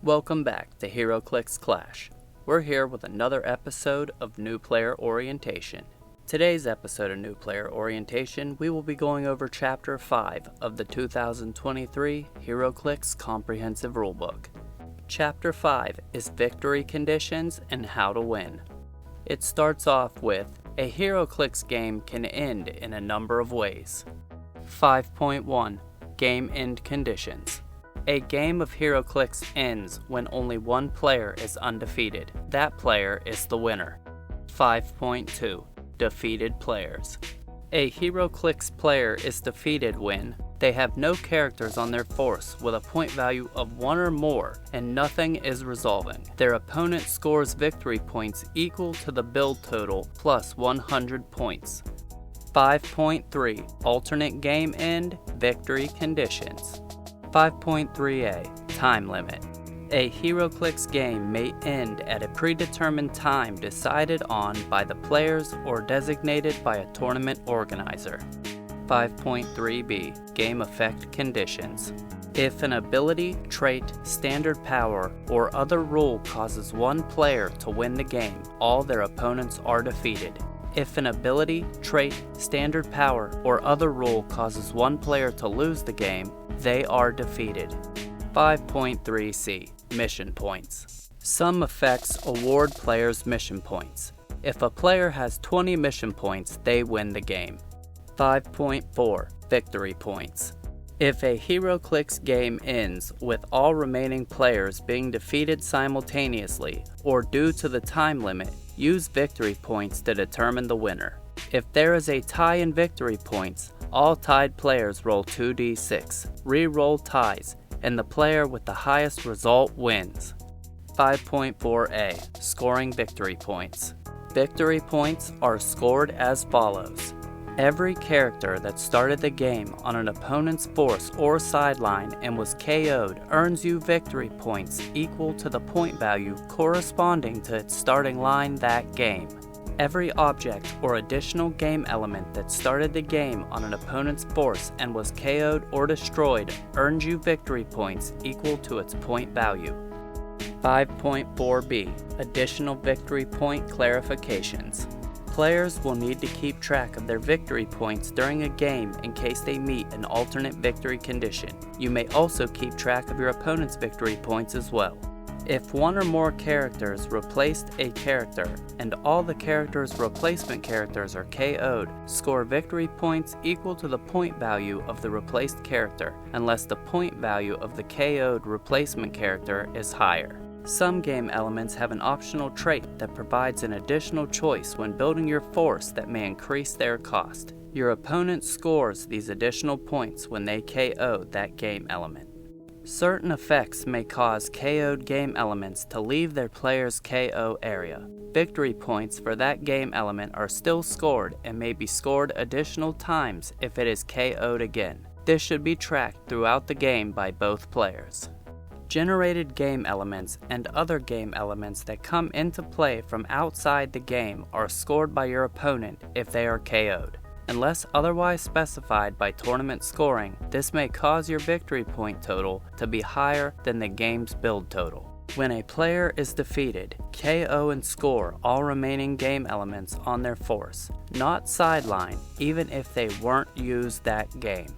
Welcome back to Heroclix Clash. We're here with another episode of New Player Orientation. Today's episode of New Player Orientation, we will be going over Chapter 5 of the 2023 Heroclix Comprehensive Rulebook. Chapter 5 is Victory Conditions and How to Win. It starts off with, a Heroclix game can end in a number of ways. 5.1 Game End Conditions. A game of Heroclix ends when only one player is undefeated. That player is the winner. 5.2 Defeated Players. A Heroclix player is defeated when they have no characters on their force with a point value of 1 or more and nothing is resolving. Their opponent scores victory points equal to the build total plus 100 points. 5.3 Alternate Game End Victory Conditions. 5.3a Time Limit. A Heroclix game may end at a predetermined time decided on by the players or designated by a tournament organizer. 5.3b Game Effect Conditions. If an ability, trait, standard power, or other rule causes one player to win the game, all their opponents are defeated. If an ability, trait, standard power, or other rule causes one player to lose the game, they are defeated. 5.3c Mission Points. Some effects award players mission points. If a player has 20 mission points, they win the game. 5.4 Victory Points. If a Heroclix game ends with all remaining players being defeated simultaneously or due to the time limit, use victory points to determine the winner. If there is a tie in victory points, all tied players roll 2d6, re-roll ties, and the player with the highest result wins. 5.4a Scoring Victory Points. Victory points are scored as follows. Every character that started the game on an opponent's force or sideline and was KO'd earns you victory points equal to the point value corresponding to its starting line that game. Every object or additional game element that started the game on an opponent's force and was KO'd or destroyed earns you victory points equal to its point value. 5.4b Additional Victory Point Clarifications. Players will need to keep track of their victory points during a game in case they meet an alternate victory condition. You may also keep track of your opponent's victory points as well. If one or more characters replaced a character and all the character's replacement characters are KO'd, score victory points equal to the point value of the replaced character unless the point value of the KO'd replacement character is higher. Some game elements have an optional trait that provides an additional choice when building your force that may increase their cost. Your opponent scores these additional points when they KO that game element. Certain effects may cause KO'd game elements to leave their player's KO area. Victory points for that game element are still scored and may be scored additional times if it is KO'd again. This should be tracked throughout the game by both players. Generated game elements and other game elements that come into play from outside the game are scored by your opponent if they are KO'd. Unless otherwise specified by tournament scoring, this may cause your victory point total to be higher than the game's build total. When a player is defeated, KO and score all remaining game elements on their force, not sideline, even if they weren't used that game.